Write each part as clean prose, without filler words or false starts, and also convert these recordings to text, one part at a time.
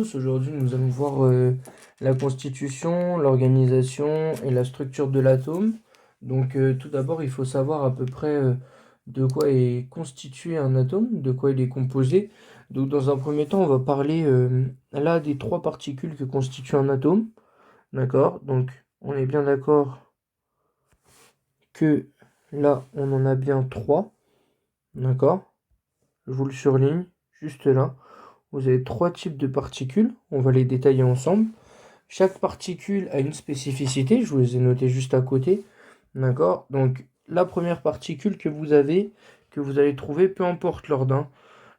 tous, aujourd'hui nous allons voir la constitution, l'organisation et la structure de l'atome. Donc tout d'abord il faut savoir à peu près de quoi est constitué un atome, de quoi il est composé. Donc dans un premier temps on va parler là des trois particules que constitue un atome. D'accord? Donc on est bien d'accord que là on en a bien trois. D'accord? Je vous le surligne juste là. Vous avez trois types de particules, on va les détailler ensemble. Chaque particule a une spécificité, je vous les ai notées juste à côté. D'accord? Donc la première particule que vous allez trouver, peu importe l'ordre, hein.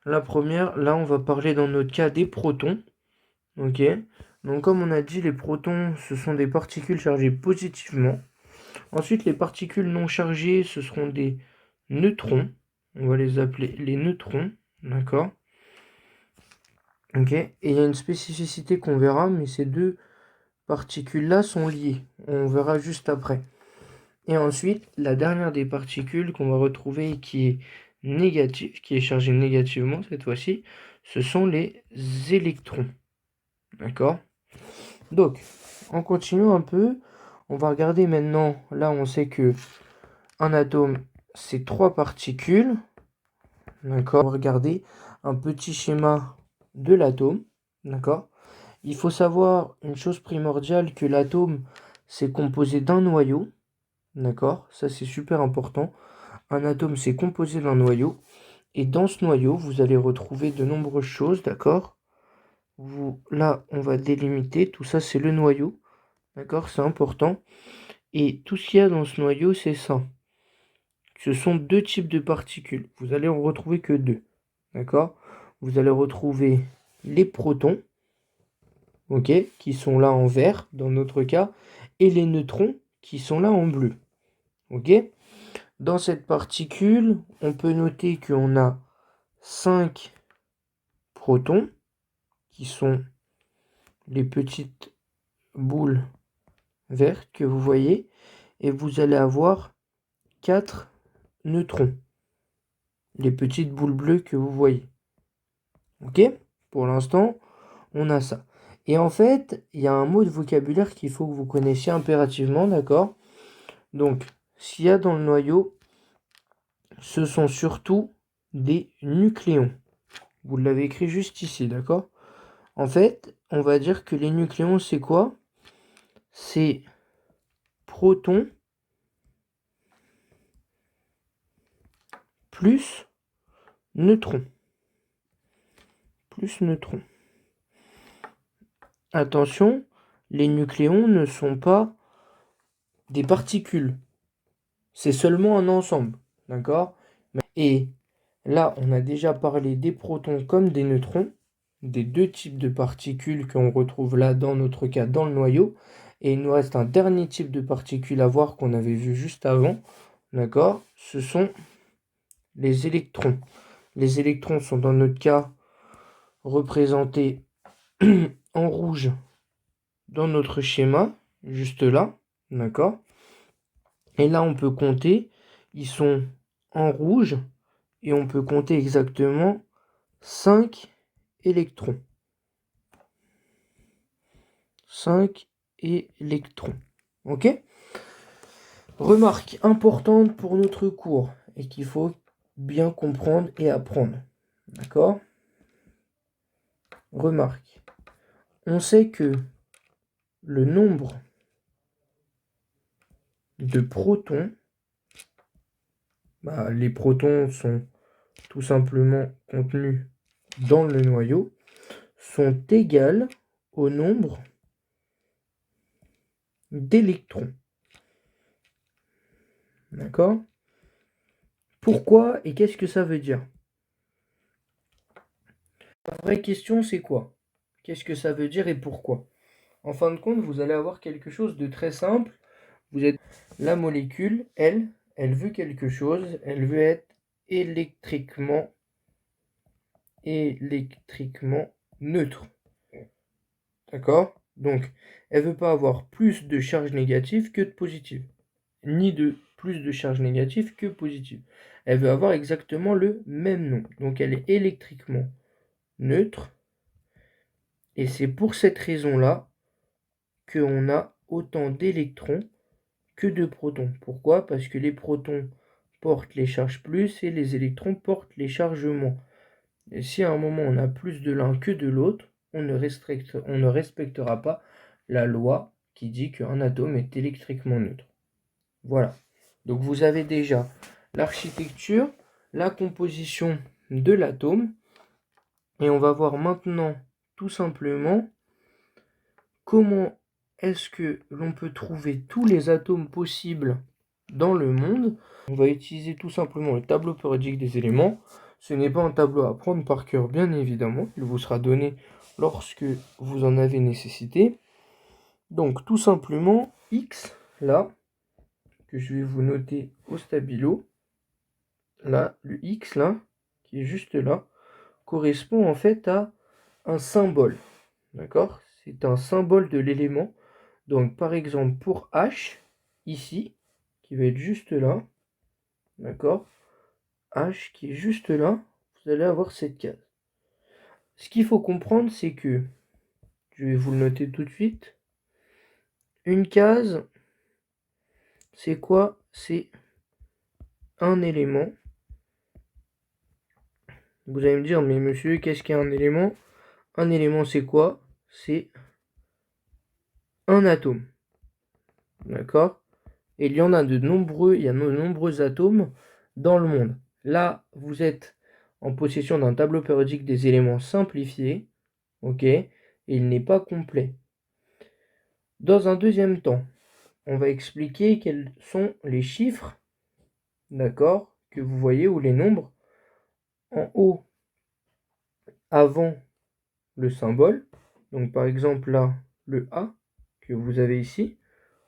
La première, là on va parler dans notre cas des protons. Ok? Donc comme on a dit, les protons, ce sont des particules chargées positivement. Ensuite, les particules non chargées, ce seront des neutrons. On va les appeler les neutrons. D'accord? Ok, et il y a une spécificité qu'on verra, mais ces deux particules-là sont liées. On verra juste après. Et ensuite, la dernière des particules qu'on va retrouver qui est négative, qui est chargée négativement cette fois-ci, ce sont les électrons. D'accord? Donc, en continuant un peu, on va regarder maintenant, là on sait que un atome, c'est trois particules. D'accord? On va regarder un petit schéma de l'atome. D'accord? Il faut savoir une chose primordiale, que l'atome, c'est composé d'un noyau. D'accord? Ça, c'est super important. Un atome, c'est composé d'un noyau. Et dans ce noyau, vous allez retrouver de nombreuses choses. D'accord? Là, on va délimiter. Tout ça, c'est le noyau. D'accord? C'est important. Et tout ce qu'il y a dans ce noyau, c'est ça. Ce sont deux types de particules. Vous allez en retrouver que deux. D'accord? Vous allez retrouver les protons, ok, qui sont là en vert dans notre cas, et les neutrons qui sont là en bleu. Ok? Dans cette particule, on peut noter qu'on a 5 protons, qui sont les petites boules vertes que vous voyez, et vous allez avoir 4 neutrons, les petites boules bleues que vous voyez. Ok? Pour l'instant, on a ça. Et en fait, il y a un mot de vocabulaire qu'il faut que vous connaissiez impérativement, d'accord? Donc, s'il y a dans le noyau, ce sont surtout des nucléons. Vous l'avez écrit juste ici, d'accord? En fait, on va dire que les nucléons, c'est quoi? C'est protons plus neutrons. Plus neutrons. Attention, les nucléons ne sont pas des particules. C'est seulement un ensemble, d'accord? Et là, on a déjà parlé des protons comme des neutrons, des deux types de particules qu'on retrouve là, dans notre cas, dans le noyau. Et il nous reste un dernier type de particules à voir qu'on avait vu juste avant, d'accord? Ce sont les électrons. Les électrons sont dans notre cas représentés en rouge dans notre schéma, juste là, d'accord? Et là, on peut compter, ils sont en rouge, et on peut compter exactement 5 électrons. 5 électrons. Ok? Remarque importante pour notre cours et qu'il faut bien comprendre et apprendre. D'accord? Remarque. On sait que le nombre de protons, les protons sont tout simplement contenus dans le noyau, sont égales au nombre d'électrons. D'accord? Pourquoi et qu'est-ce que ça veut dire? La vraie question, c'est quoi? Qu'est-ce que ça veut dire et pourquoi? En fin de compte, vous allez avoir quelque chose de très simple. La molécule, elle veut quelque chose, elle veut être électriquement neutre. D'accord? Donc, elle veut pas avoir plus de charge négative que de positive, ni de plus de charge négative que positive. Elle veut avoir exactement le même nombre. Donc, elle est électriquement neutre Et c'est pour cette raison-là qu'on a autant d'électrons que de protons. Pourquoi? Parce que les protons portent les charges plus et les électrons portent les charges moins. Et si à un moment on a plus de l'un que de l'autre, on ne respectera pas la loi qui dit qu'un atome est électriquement neutre. Voilà. Donc vous avez déjà l'architecture, la composition de l'atome. Et on va voir maintenant tout simplement comment est-ce que l'on peut trouver tous les atomes possibles dans le monde. On va utiliser tout simplement le tableau périodique des éléments. Ce n'est pas un tableau à prendre par cœur, bien évidemment. Il vous sera donné lorsque vous en avez nécessité. Donc tout simplement, X, là, que je vais vous noter au stabilo, là, le X, là, qui est juste là, correspond en fait à un symbole. D'accord? C'est un symbole de l'élément. Donc par exemple pour H, ici, qui va être juste là, d'accord? H qui est juste là, vous allez avoir cette case. Ce qu'il faut comprendre, c'est que, je vais vous le noter tout de suite, une case, c'est quoi? C'est un élément. Vous allez me dire, mais monsieur, qu'est-ce qu'un élément? Un élément, c'est quoi? C'est un atome. D'accord? Et il y a de nombreux atomes dans le monde. Là, vous êtes en possession d'un tableau périodique des éléments simplifiés, ok? Et il n'est pas complet. Dans un deuxième temps, on va expliquer quels sont les chiffres, d'accord, que vous voyez, ou les nombres, en haut, avant le symbole. Donc par exemple là, le A, que vous avez ici,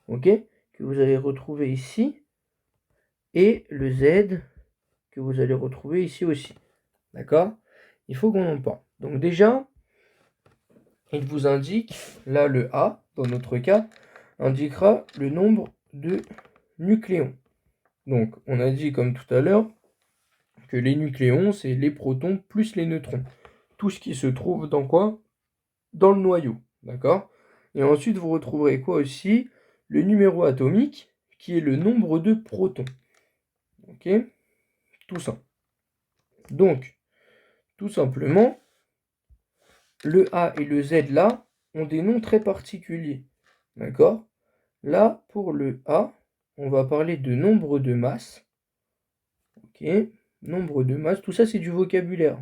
ok, que vous allez retrouver ici, et le Z, que vous allez retrouver ici aussi. D'accord? Il faut qu'on en parle. Donc déjà, il vous indique, là le A, dans notre cas, indiquera le nombre de nucléons. Donc on a dit comme tout à l'heure que les nucléons, c'est les protons plus les neutrons. Tout ce qui se trouve dans quoi? Dans le noyau. D'accord? Et ensuite, vous retrouverez quoi aussi? Le numéro atomique, qui est le nombre de protons. Ok? Tout ça. Donc, tout simplement, le A et le Z là ont des noms très particuliers. D'accord? Là, pour le A, on va parler de nombre de masse. Ok? Nombre de masse. Tout ça, c'est du vocabulaire.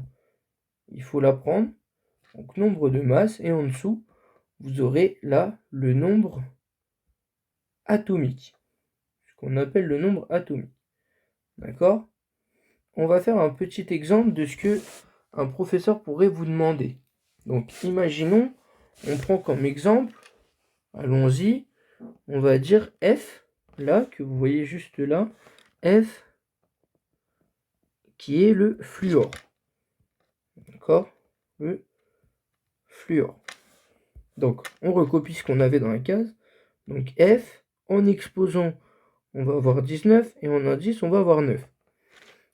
Il faut l'apprendre. Donc, nombre de masse. Et en dessous, vous aurez là le nombre atomique. Ce qu'on appelle le nombre atomique. D'accord? On va faire un petit exemple de ce que un professeur pourrait vous demander. Donc, imaginons, on prend comme exemple, allons-y, on va dire F, là, que vous voyez juste là, F, qui est le fluor. D'accord? Le fluor. Donc, on recopie ce qu'on avait dans la case. Donc, F, en exposant, on va avoir 19, et en indice, on va avoir 9.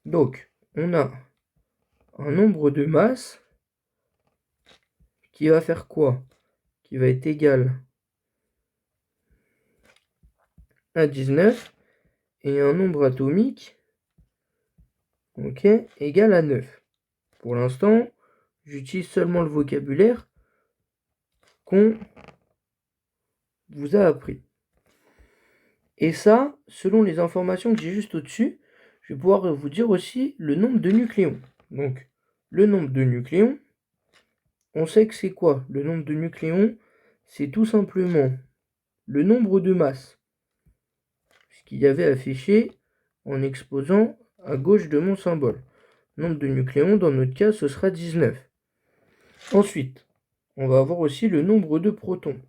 Donc, on a un nombre de masse qui va faire quoi? Qui va être égal à 19, et un nombre atomique, ok, égal à 9. Pour l'instant, j'utilise seulement le vocabulaire qu'on vous a appris. Et ça, selon les informations que j'ai juste au-dessus, je vais pouvoir vous dire aussi le nombre de nucléons. Donc, le nombre de nucléons, on sait que c'est quoi? Le nombre de nucléons, c'est tout simplement le nombre de masses. Ce qu'il y avait affiché en exposant à gauche de mon symbole. Nombre de nucléons, dans notre cas, ce sera 19. Ensuite, on va avoir aussi le nombre de protons.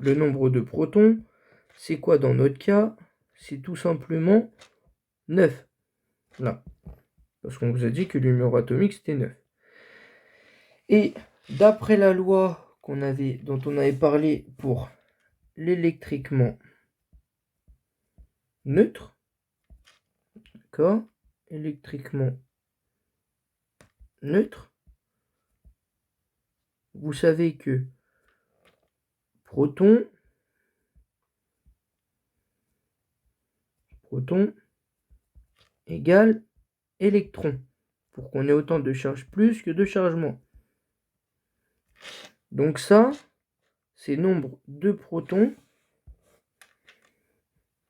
Le nombre de protons, c'est quoi dans notre cas? C'est tout simplement 9. Là. Parce qu'on vous a dit que le numéro atomique, c'était 9. Et d'après la loi dont on avait parlé pour l'électriquement neutre, d'accord? Électriquement neutre, vous savez que proton égale électron, pour qu'on ait autant de charge plus que de charge moins. Donc ça, c'est le nombre de protons,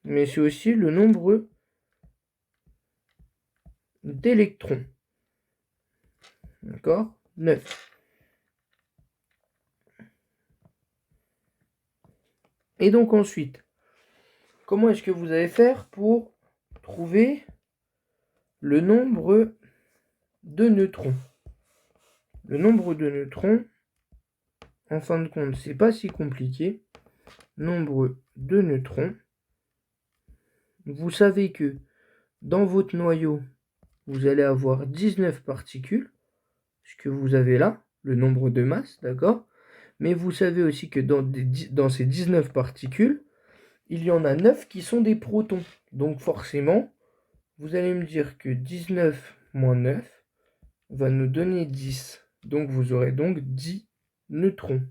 mais c'est aussi le nombre d'électrons. D'accord? 9. Et donc ensuite, comment est-ce que vous allez faire pour trouver le nombre de neutrons? Le nombre de neutrons, en fin de compte, c'est pas si compliqué. Nombre de neutrons. Vous savez que dans votre noyau, vous allez avoir 19 particules, ce que vous avez là, le nombre de masses, d'accord? Mais vous savez aussi que dans ces 19 particules, il y en a 9 qui sont des protons. Donc forcément, vous allez me dire que 19 moins 9 va nous donner 10. Donc vous aurez donc 10 neutrons.